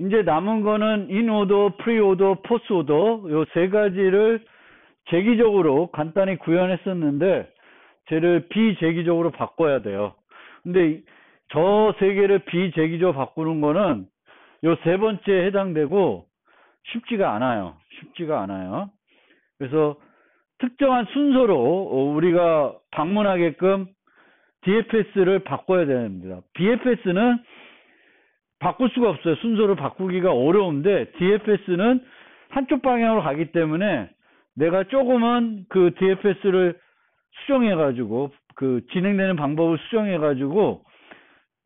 이제 남은 거는 인오더, 프리오더, 포스오더 요 세 가지를 재기적으로 간단히 구현했었는데 쟤를 비재기적으로 바꿔야 돼요. 근데 저 세 개를 비재기적으로 바꾸는 거는 요 세 번째에 해당되고 쉽지가 않아요. 쉽지가 않아요. 그래서 특정한 순서로 우리가 방문하게끔 DFS를 바꿔야 됩니다. BFS는 바꿀 수가 없어요. 순서를 바꾸기가 어려운데 DFS는 한쪽 방향으로 가기 때문에 내가 조금은 그 DFS를 수정해가지고 그 진행되는 방법을 수정해가지고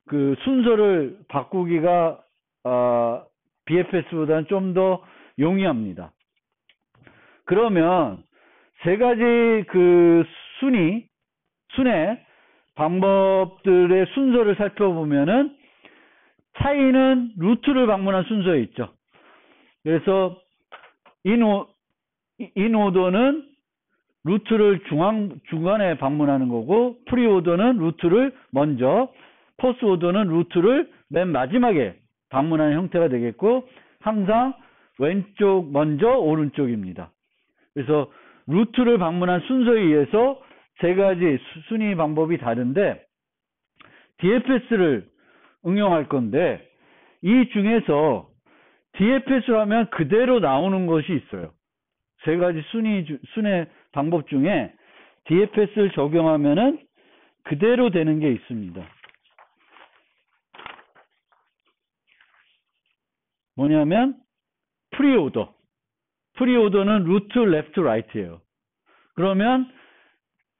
그 순서를 바꾸기가 BFS보다는 좀 더 용이합니다. 그러면 세 가지 그 순회 방법들의 순서를 살펴보면은 차이는 루트를 방문한 순서에 있죠. 그래서 인오더는 루트를 중간에 방문하는 거고, 프리오더는 루트를 먼저, 포스오더는 루트를 맨 마지막에 방문하는 형태가 되겠고, 항상 왼쪽 먼저 오른쪽입니다. 그래서 루트를 방문한 순서에 의해서 세 가지 순위 방법이 다른데 DFS를 응용할 건데 이 중에서 DFS로 하면 그대로 나오는 것이 있어요. 세 가지 순회 방법 중에 DFS를 적용하면은 그대로 되는 게 있습니다. 뭐냐면 프리오더. 프리오더는 루트, 레프트, 라이트예요. 그러면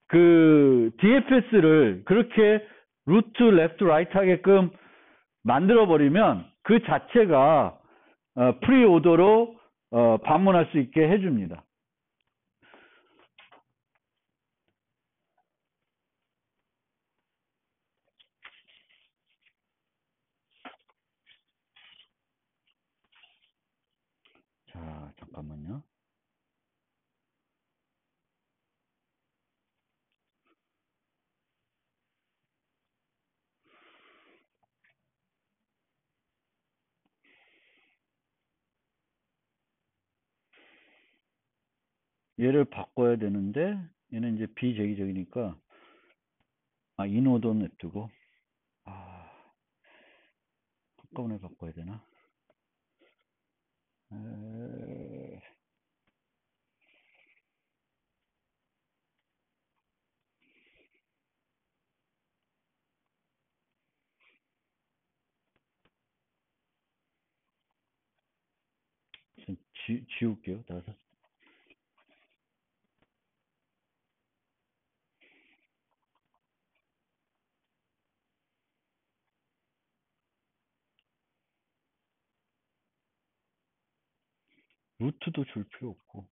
그 DFS를 그렇게 루트, 레프트, 라이트 하게끔 만들어 버리면 그 자체가 프리오더로 방문할 수 있게 해줍니다. 자, 잠깐만요. 얘를 바꿔야 되는데 얘는 이제 비재기적이니까 인오더 냅두고 한꺼번에 바꿔야 되나? 지울게요. 따라서. 루트도 줄 필요 없고.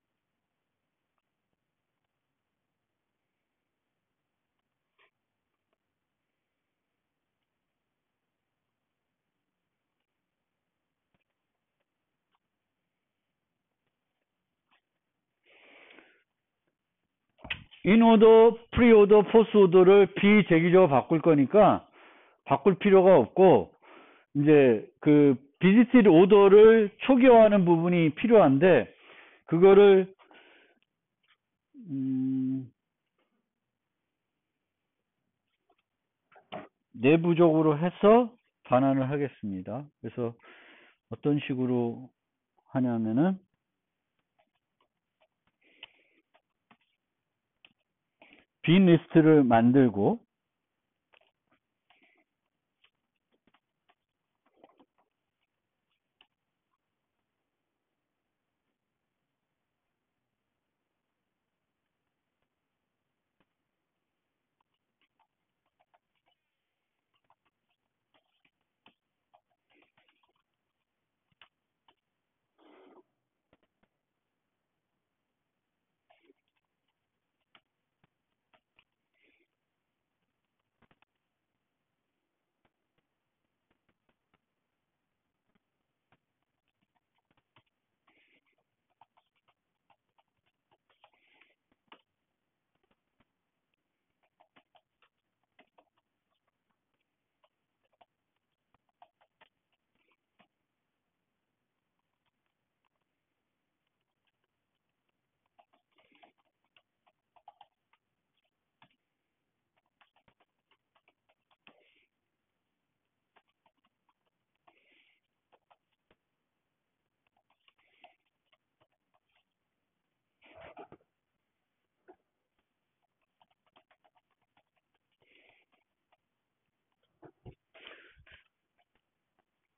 인오더, 프리오더, 포스오더를 비재기적으로 바꿀 거니까 바꿀 필요가 없고 이제 그 비지티드 오더를 초기화하는 부분이 필요한데 그거를 내부적으로 해서 반환을 하겠습니다. 그래서 어떤 식으로 하냐면은 빈 리스트를 만들고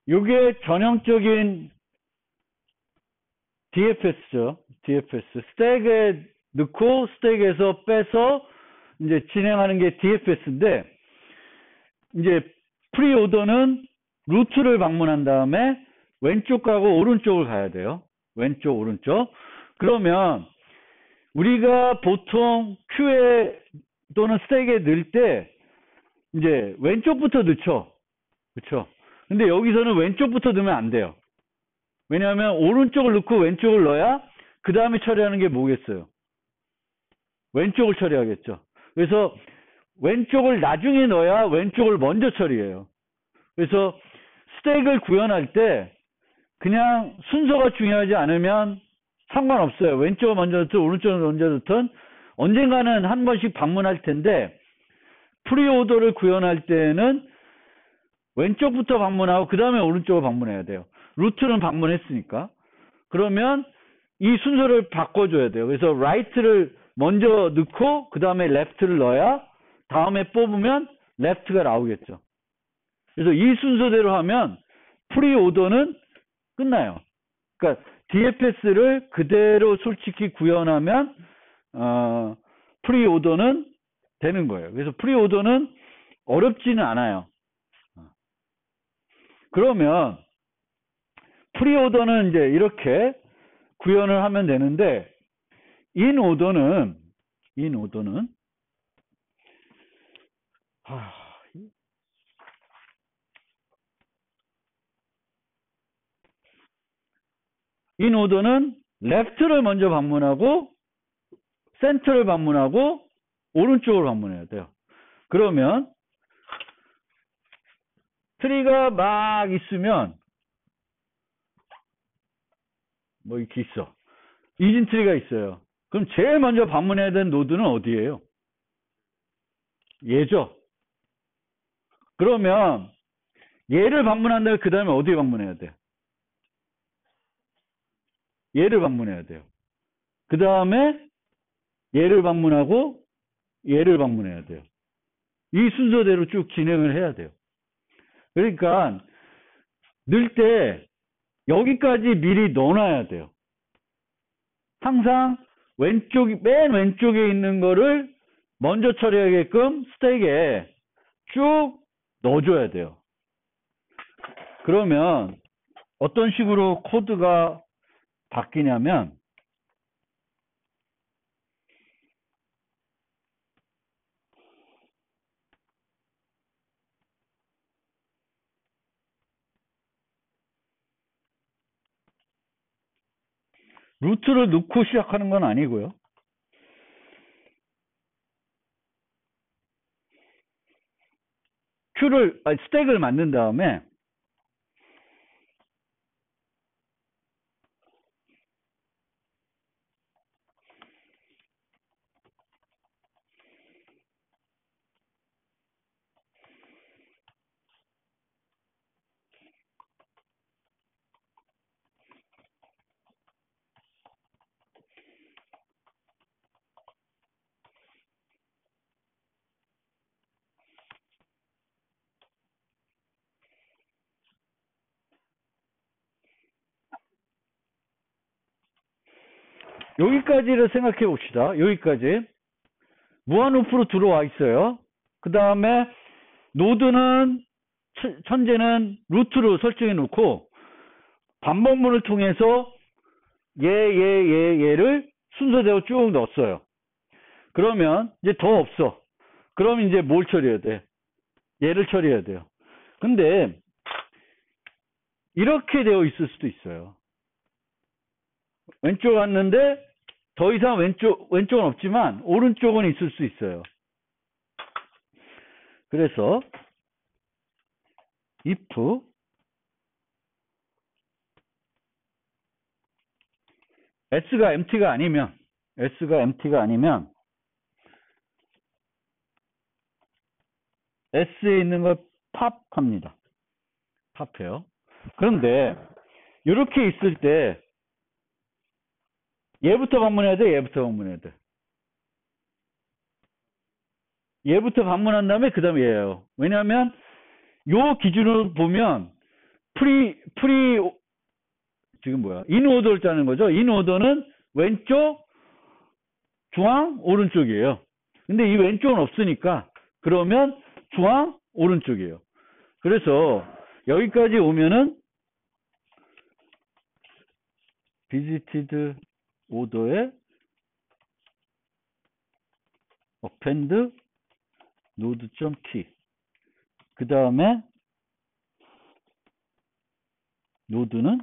요게 전형적인 DFS죠. DFS. 스택에 넣고 스택에서 빼서 이제 진행하는 게 DFS인데, 이제 프리오더는 루트를 방문한 다음에 왼쪽 가고 오른쪽을 가야 돼요. 왼쪽, 오른쪽. 그러면 우리가 보통 큐에 또는 스택에 넣을 때 이제 왼쪽부터 넣죠. 그렇죠? 근데 여기서는 왼쪽부터 넣으면 안 돼요. 왜냐하면 오른쪽을 넣고 왼쪽을 넣어야 그 다음에 처리하는 게 뭐겠어요? 왼쪽을 처리하겠죠. 그래서 왼쪽을 나중에 넣어야 왼쪽을 먼저 처리해요. 그래서 스택을 구현할 때 그냥 순서가 중요하지 않으면 상관없어요. 왼쪽을 먼저 넣든 오른쪽을 먼저 넣든 언젠가는 한 번씩 방문할 텐데, 프리오더를 구현할 때는 왼쪽부터 방문하고 그 다음에 오른쪽을 방문해야 돼요. 루트는 방문했으니까. 그러면 이 순서를 바꿔줘야 돼요. 그래서 right를 먼저 넣고 그 다음에 left를 넣어야 다음에 뽑으면 left가 나오겠죠. 그래서 이 순서대로 하면 프리오더는 끝나요. 그러니까 DFS를 그대로 솔직히 구현하면 프리오더는 되는 거예요. 그래서 프리오더는 어렵지는 않아요. 그러면 프리오더는 이제 이렇게 구현을 하면 되는데, 인오더는 인오더는 레프트를 먼저 방문하고 센터를 방문하고 오른쪽을 방문해야 돼요. 그러면 트리가 막 있으면 뭐 이렇게 있어. 이진 트리가 있어요. 그럼 제일 먼저 방문해야 되는 노드는 어디예요? 얘죠. 그러면 얘를 방문한 다음에 그 다음에 어디 방문해야 돼? 얘를 방문해야 돼요. 그 다음에 얘를 방문하고 얘를 방문해야 돼요. 이 순서대로 쭉 진행을 해야 돼요. 그러니까 넣을 때 여기까지 미리 넣어놔야 돼요. 항상 맨 왼쪽에 있는 거를 먼저 처리하게끔 스택에 쭉 넣어줘야 돼요. 그러면 어떤 식으로 코드가 바뀌냐면, 루트를 넣고 시작하는 건 아니고요. 스택을 만든 다음에 여기까지를 생각해 봅시다. 여기까지 무한 루프로 들어와 있어요. 그 다음에 노드는 현재는 루트로 설정해 놓고 반복문을 통해서 얘를 순서대로 쭉 넣었어요. 그러면 이제 더 없어. 그럼 이제 뭘 처리해야 돼? 얘를 처리해야 돼요. 근데 이렇게 되어 있을 수도 있어요. 왼쪽 왔는데 더 이상 왼쪽은 없지만 오른쪽은 있을 수 있어요. 그래서 if s가 empty가 아니면 s에 있는 걸 팝합니다. 팝해요. 그런데 이렇게 있을 때 얘부터 방문해야 돼, 얘부터 방문해야 돼. 얘부터 방문한 다음에 그 다음에 얘예요. 왜냐하면 요 기준으로 보면 지금 뭐야? 인오더를 짜는 거죠. 인오더는 왼쪽, 중앙, 오른쪽이에요. 근데 이 왼쪽은 없으니까 그러면 중앙, 오른쪽이에요. 그래서 여기까지 오면은 visited order에 append node.key 그 다음에 노드는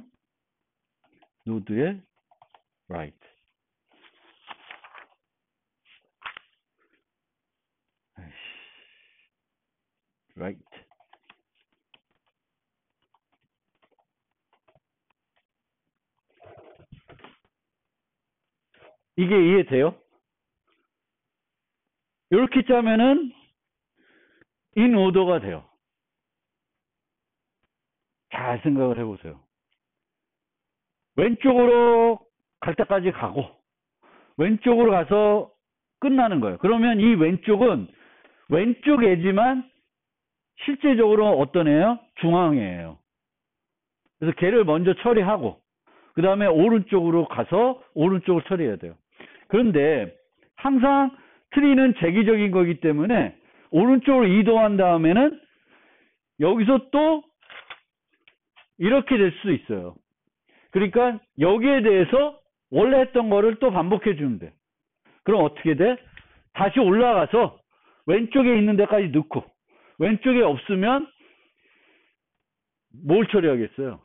노드의 right. right. 이게 이해돼요? 이렇게 짜면은 in order가 돼요. 잘 생각을 해보세요. 왼쪽으로 갈 때까지 가고 왼쪽으로 가서 끝나는 거예요. 그러면 이 왼쪽은 왼쪽 애지만 실제적으로 어떤 애예요? 중앙이에요. 그래서 걔를 먼저 처리하고 그 다음에 오른쪽으로 가서 오른쪽을 처리해야 돼요. 그런데 항상 트리는 재기적인 거기 때문에 오른쪽으로 이동한 다음에는 여기서 또 이렇게 될 수도 있어요. 그러니까 여기에 대해서 원래 했던 거를 또 반복해 주면 돼. 그럼 어떻게 돼? 다시 올라가서 왼쪽에 있는 데까지 넣고 왼쪽에 없으면 뭘 처리하겠어요?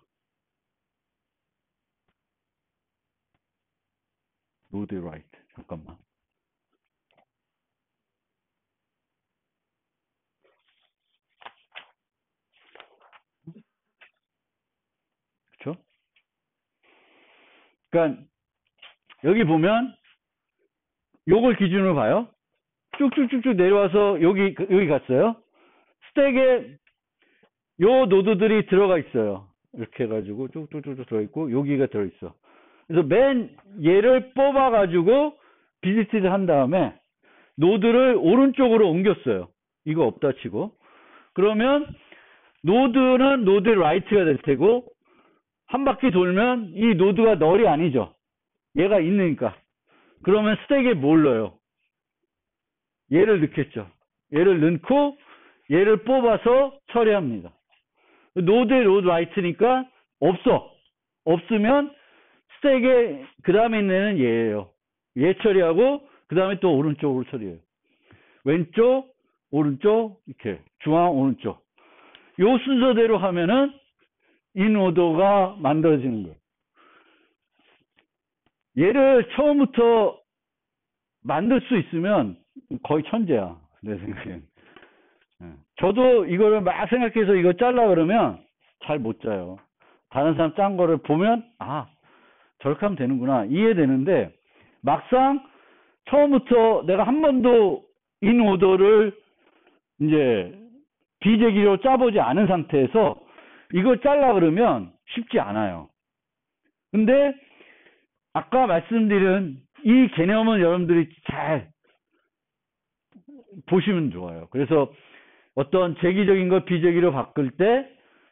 node right. 잠깐만. 그렇죠? 그러니까 여기 보면 요걸 기준으로 봐요. 쭉쭉쭉쭉 내려와서 여기 갔어요. 스택에 요 노드들이 들어가 있어요. 이렇게 해가지고 쭉쭉쭉 들어있고 여기가 들어있어. 그래서 맨 얘를 뽑아가지고 비지티드 한 다음에 노드를 오른쪽으로 옮겼어요. 이거 없다 치고. 그러면 노드는 노드 라이트가 될 테고 한 바퀴 돌면 이 노드가 널이 아니죠. 얘가 있으니까. 그러면 스택에 뭘 넣어요? 얘를 넣겠죠. 얘를 넣고 얘를 뽑아서 처리합니다. 노드에 노드 라이트니까 없으면 스택에 그 다음에 있는 애는 얘예요. 얘 처리하고 그 다음에 또 오른쪽으로 처리해요. 왼쪽, 오른쪽, 이렇게 중앙, 오른쪽. 요 순서대로 하면은 인오더가 만들어지는 거예요. 얘를 처음부터 만들 수 있으면 거의 천재야. 내 생각엔. 저도 이거를 막 생각해서 이거 짤라 그러면 잘 못 짜요. 다른 사람 짠 거를 보면 저렇게 하면 되는구나 이해되는데 막상 처음부터 내가 한 번도 인오더를 이제 비재기로 짜보지 않은 상태에서 이걸 짤라 그러면 쉽지 않아요. 근데 아까 말씀드린 이 개념은 여러분들이 잘 보시면 좋아요. 그래서 어떤 재기적인 걸 비재기로 바꿀 때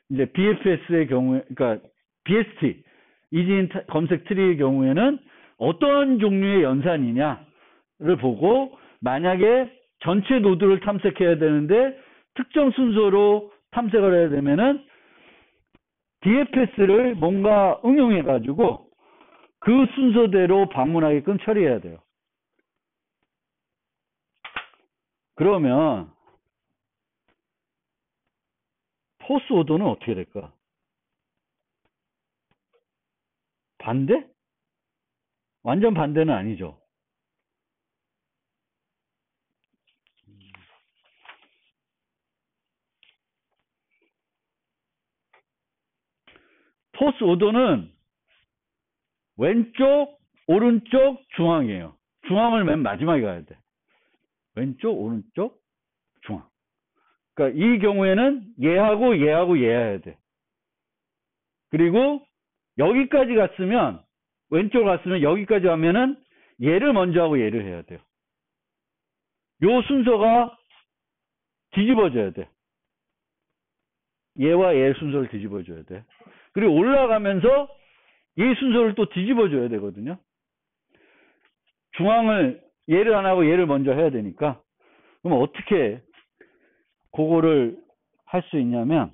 이제 BFS의 경우에, 그러니까 BST 이진 검색 트리의 경우에는 어떤 종류의 연산이냐를 보고 만약에 전체 노드를 탐색해야 되는데 특정 순서로 탐색을 해야 되면은 DFS를 뭔가 응용해 가지고 그 순서대로 방문하게끔 처리해야 돼요. 그러면 포스 오더는 어떻게 될까? 반대? 완전 반대는 아니죠. 포스 오더는 왼쪽, 오른쪽, 중앙이에요. 중앙을 맨 마지막에 가야 돼. 왼쪽, 오른쪽, 중앙. 그러니까 이 경우에는 얘하고 얘하고 얘 해야 돼. 그리고 여기까지 갔으면 왼쪽으로 갔으면 여기까지 가면은 얘를 먼저 하고 얘를 해야 돼요. 요 순서가 뒤집어져야 돼. 얘와 얘 순서를 뒤집어줘야 돼. 그리고 올라가면서 얘 순서를 또 뒤집어줘야 되거든요. 중앙을 얘를 안 하고 얘를 먼저 해야 되니까. 그럼 어떻게 그거를 할 수 있냐면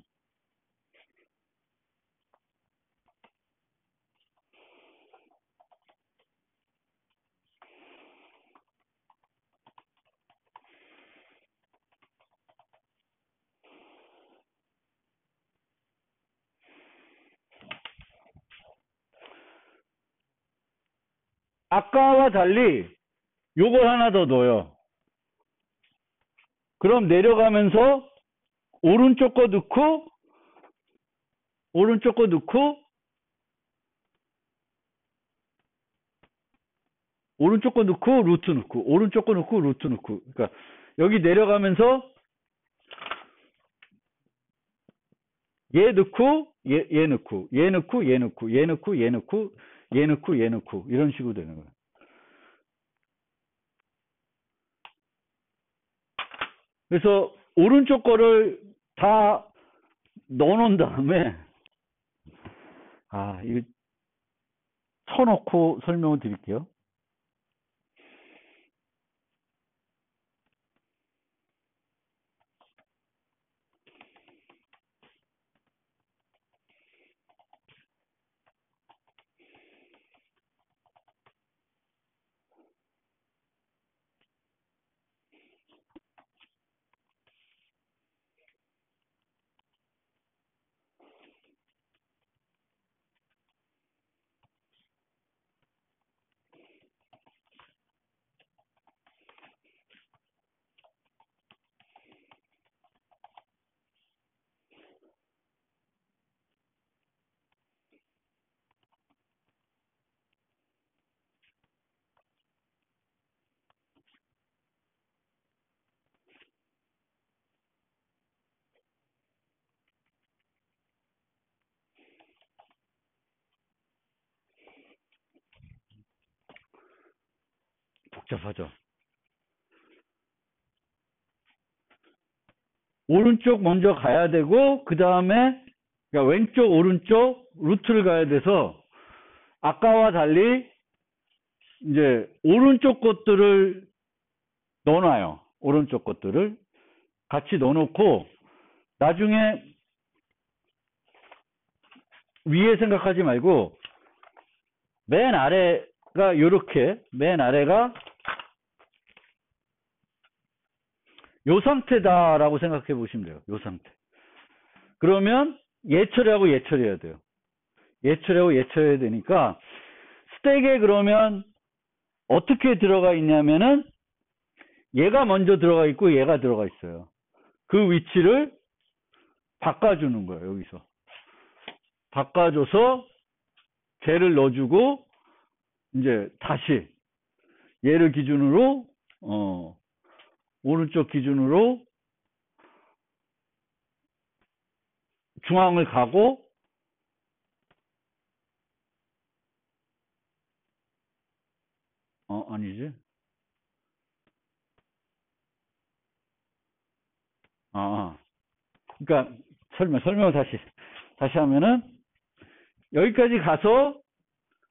아까와 달리 요걸 하나 더 넣어요. 그럼 내려가면서 오른쪽 거 넣고 오른쪽 거 넣고 오른쪽 거 넣고 루트 넣고 오른쪽 거 넣고 루트 넣고. 그러니까 여기 내려가면서 얘 넣고 얘 넣고 얘 넣고 얘 넣고 얘 넣고 얘 넣고 얘 넣고 얘 넣고 이런 식으로 되는 거예요. 그래서 오른쪽 거를 다 넣어놓은 다음에 이거 쳐놓고 설명을 드릴게요. 복잡하죠. 오른쪽 먼저 가야 되고 그 다음에 그러니까 왼쪽 오른쪽 루트를 가야 돼서 아까와 달리 이제 오른쪽 것들을 넣어놔요. 오른쪽 것들을 같이 넣어놓고 나중에 위에 생각하지 말고 맨 아래가 요렇게 맨 아래가 요 상태다라고 생각해 보시면 돼요. 요 상태. 그러면 얘 처리하고 얘 처리해야 돼요. 얘 처리하고 얘 처리해야 되니까 스택에 그러면 어떻게 들어가 있냐면은 얘가 먼저 들어가 있고 얘가 들어가 있어요. 그 위치를 바꿔주는 거예요. 여기서 바꿔줘서 쟤를 넣어주고 이제 다시 얘를 기준으로 오른쪽 기준으로 중앙을 가고 아니지. 그러니까 설명을 다시 하면은 여기까지 가서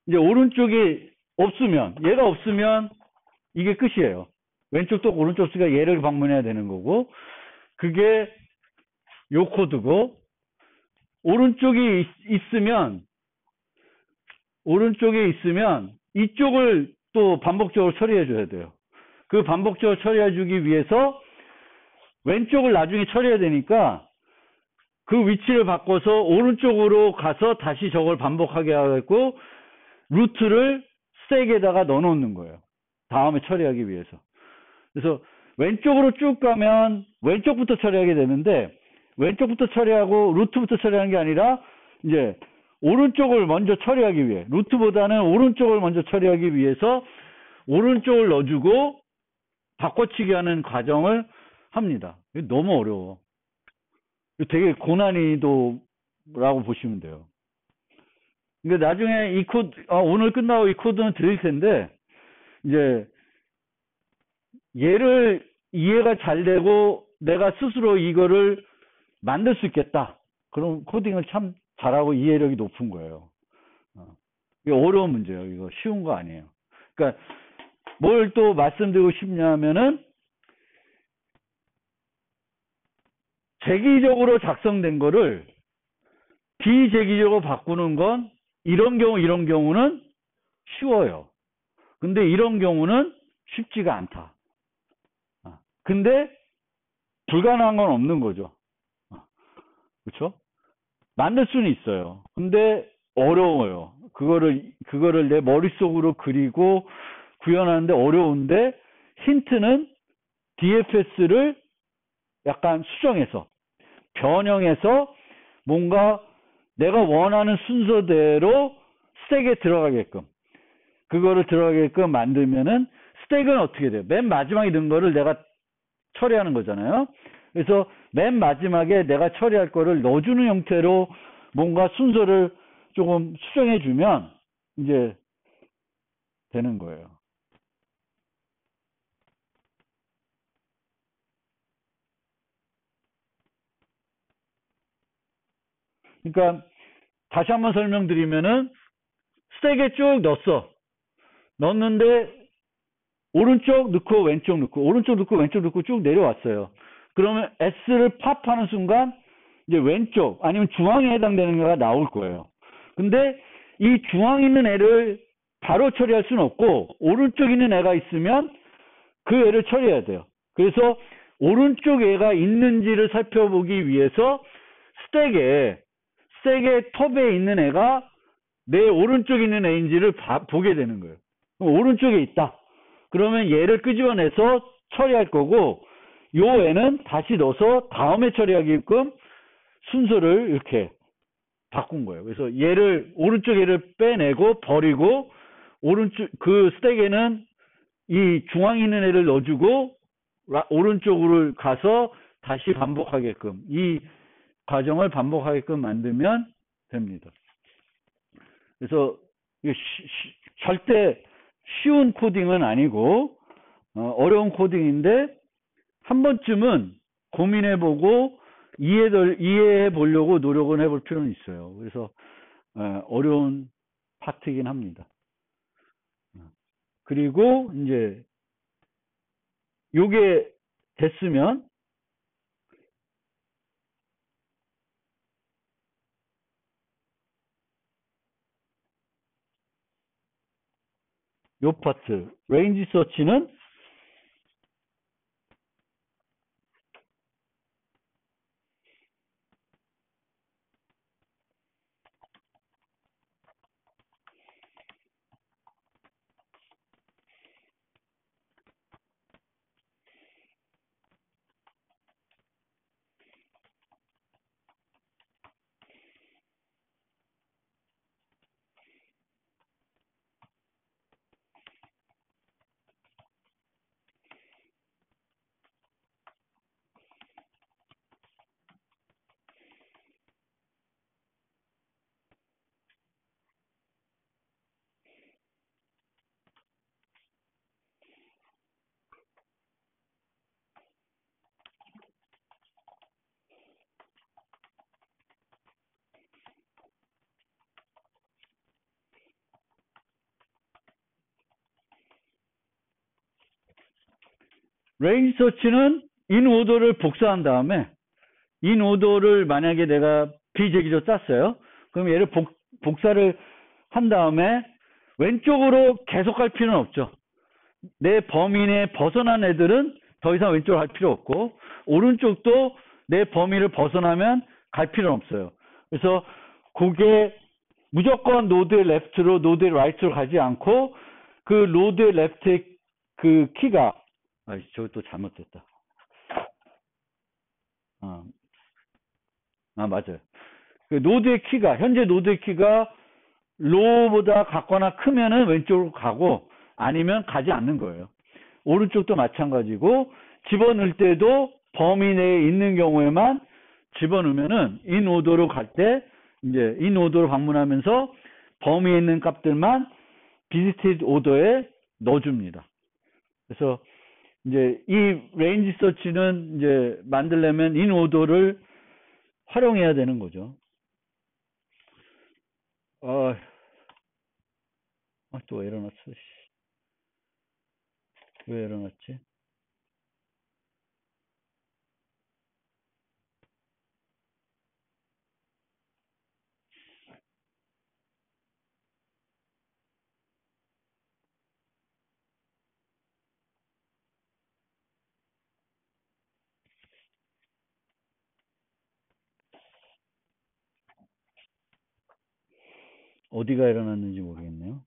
이제 오른쪽이 없으면 얘가 없으면 이게 끝이에요. 왼쪽 또 오른쪽 수가 얘를 방문해야 되는 거고 그게 요 코드고 오른쪽에 있으면 이쪽을 또 반복적으로 처리해 줘야 돼요. 그 반복적으로 처리해 주기 위해서 왼쪽을 나중에 처리해야 되니까 그 위치를 바꿔서 오른쪽으로 가서 다시 저걸 반복하게 하고 루트를 스택에다가 넣어놓는 거예요. 다음에 처리하기 위해서. 그래서 왼쪽으로 쭉 가면 왼쪽부터 처리하게 되는데 왼쪽부터 처리하고 루트부터 처리하는 게 아니라 이제 오른쪽을 먼저 처리하기 위해 루트보다는 오른쪽을 먼저 처리하기 위해서 오른쪽을 넣어주고 바꿔치기 하는 과정을 합니다. 너무 어려워. 되게 고난이도라고 보시면 돼요. 그러니까 나중에 이 코드, 오늘 끝나고 이 코드는 드릴 텐데, 이제, 얘를 이해가 잘 되고, 내가 스스로 이거를 만들 수 있겠다. 그럼 코딩을 참 잘하고 이해력이 높은 거예요. 이게 어려운 문제예요. 이거 쉬운 거 아니에요. 그러니까 뭘 또 말씀드리고 싶냐면은 재기적으로 작성된 거를 비재기적으로 바꾸는 건 이런 경우는 쉬워요. 근데 이런 경우는 쉽지가 않다. 근데 불가능한 건 없는 거죠. 그렇죠? 만들 수는 있어요. 근데 어려워요. 그거를 내 머릿속으로 그리고 구현하는데 어려운데, 힌트는 DFS를 약간 수정해서 변형해서 뭔가 내가 원하는 순서대로 스택에 들어가게끔, 그거를 들어가게끔 만들면은, 스택은 어떻게 돼요? 맨 마지막에 넣은 거를 내가 처리하는 거잖아요. 그래서 맨 마지막에 내가 처리할 거를 넣어주는 형태로 뭔가 순서를 조금 수정해 주면 이제 되는 거예요. 그러니까 다시 한번 설명드리면은, 스택에 쭉 넣었는데 오른쪽 넣고 왼쪽 넣고 오른쪽 넣고 왼쪽 넣고 쭉 내려왔어요. 그러면 S를 팝하는 순간 이제 왼쪽 아니면 중앙에 해당되는 거가 나올 거예요. 근데 이 중앙에 있는 애를 바로 처리할 수는 없고, 오른쪽에 있는 애가 있으면 그 애를 처리해야 돼요. 그래서 오른쪽 애가 있는지를 살펴보기 위해서 스택의 톱에 있는 애가 내 오른쪽에 있는 애인지를 보게 되는 거예요. 그럼 오른쪽에 있다. 그러면 얘를 끄집어내서 처리할 거고, 요 애는 다시 넣어서 다음에 처리하게끔 순서를 이렇게 바꾼 거예요. 그래서 오른쪽 얘를 빼내고 버리고, 오른쪽 그 스택에는 이 중앙에 있는 애를 넣어주고 오른쪽으로 가서 다시 반복하게끔, 이 과정을 반복하게끔 만들면 됩니다. 그래서 절대 쉬운 코딩은 아니고 어려운 코딩인데, 한 번쯤은 고민해보고 이해해보려고 노력을 해볼 필요는 있어요. 그래서 어려운 파트이긴 합니다. 그리고 이제 요게 됐으면 요 파트 레인지 서치는 레인지 서치는 인 오더를 복사한 다음에, 인 오더를 만약에 내가 비재기로 짰어요. 그럼 얘를 복사를 한 다음에 왼쪽으로 계속 갈 필요는 없죠. 내 범위 내에 벗어난 애들은 더 이상 왼쪽으로 갈 필요 없고, 오른쪽도 내 범위를 벗어나면 갈 필요는 없어요. 그래서 그게 무조건 노드의 레프트로 노드의 라이트로 가지 않고, 그 노드의 레프트의 그 키가, 저기 또 잘못됐다. 맞아요. 그 노드의 키가, 현재 노드의 키가 로우보다 같거나 크면은 왼쪽으로 가고, 아니면 가지 않는 거예요. 오른쪽도 마찬가지고, 집어넣을 때도 범위 내에 있는 경우에만 집어넣으면은 인 오더로 갈 때, 이제 인 오더로 방문하면서 범위에 있는 값들만 비지티드 오더에 넣어줍니다. 그래서 이제 이 레인지 서치는 이제 만들려면 인 오더를 활용해야 되는 거죠. 또 왜 일어났어? 왜 일어났지? 어디가 일어났는지 모르겠네요.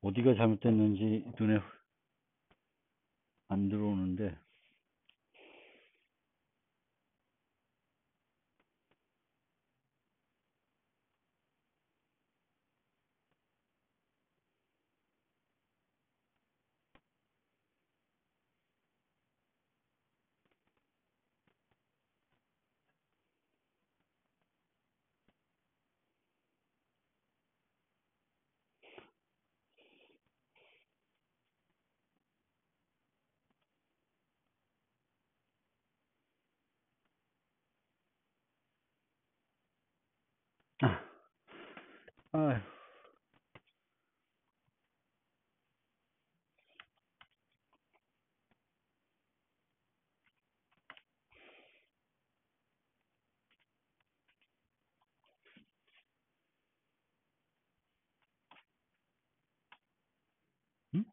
어디가 잘못됐는지 눈에 안 들어오는데. 아휴. 응?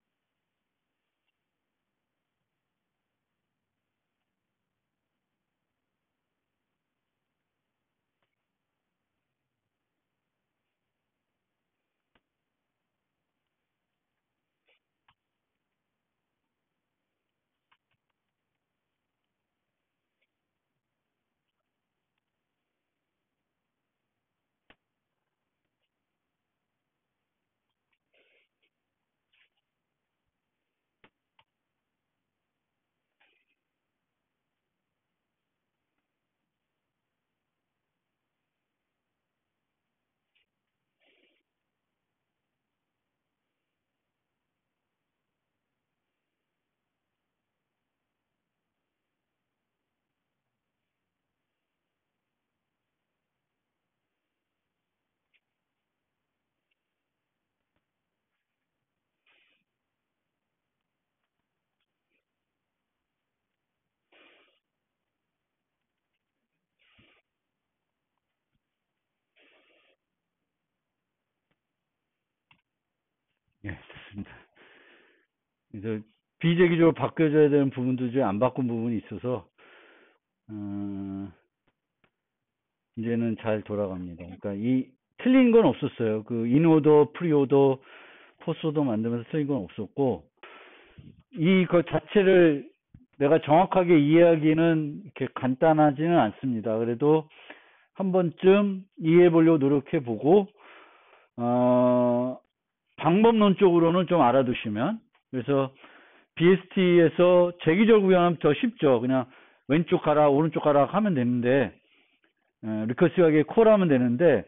예, 됐습니다. 그래서 비재기적으로 바뀌어져야 되는 부분도 좀 안 바꾼 부분이 있어서 이제는 잘 돌아갑니다. 그러니까 이 틀린 건 없었어요. 그 인오더, 프리오더, 포스오더 만들면서 틀린 건 없었고 이거 자체를 내가 정확하게 이해하기는 이렇게 간단하지는 않습니다. 그래도 한 번쯤 이해해 보려고 노력해 보고 방법론적으로는 좀 알아두시면, 그래서 BST에서 재기절 구현하면 더 쉽죠. 그냥 왼쪽 가라 오른쪽 가라 하면 되는데 리커시브하게 콜하면 되는데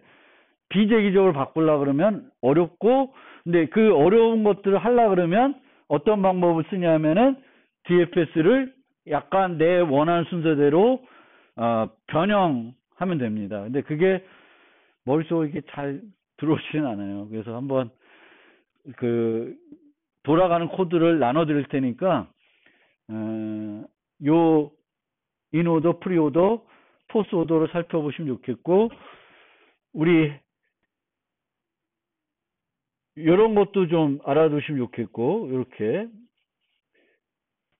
비재기적으로 바꾸려고 그러면 어렵고, 근데 그 어려운 것들을 하려고 그러면 어떤 방법을 쓰냐면은 DFS를 약간 내 원하는 순서대로 변형하면 됩니다. 근데 그게 머릿속에 이렇게 잘 들어오지는 않아요. 그래서 한번 그 돌아가는 코드를 나눠 드릴 테니까 요 인오더, 프리오더, 포스 오더를 살펴보시면 좋겠고, 우리 이런 것도 좀 알아두시면 좋겠고, 이렇게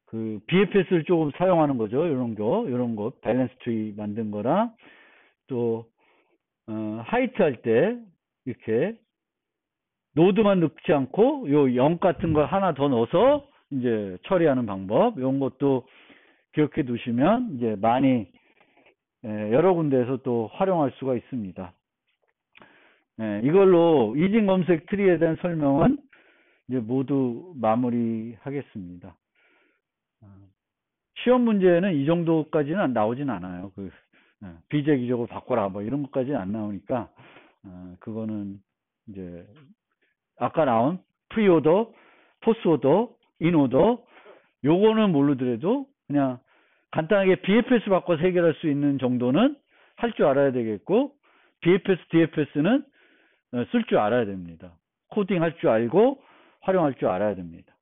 그 BFS를 조금 사용하는 거죠. 이런 거 밸런스 트리 만든 거랑, 또 하이트 할 때 이렇게 노드만 넣지 않고 요 0 같은 걸 하나 더 넣어서 이제 처리하는 방법, 이런 것도 기억해 두시면 이제 많이 여러 군데에서 또 활용할 수가 있습니다. 이걸로 이진 검색 트리에 대한 설명은 이제 모두 마무리하겠습니다. 시험 문제는 이 정도까지는 나오진 않아요. 그 비재기적으로 바꿔라 뭐 이런 것까지는 안 나오니까 그거는 이제 아까 나온 프리오더, 포스오더, 인오더, 요거는 모르더라도 그냥 간단하게 BFS 바꿔서 해결할 수 있는 정도는 할 줄 알아야 되겠고, BFS, DFS는 쓸 줄 알아야 됩니다. 코딩 할 줄 알고 활용할 줄 알아야 됩니다.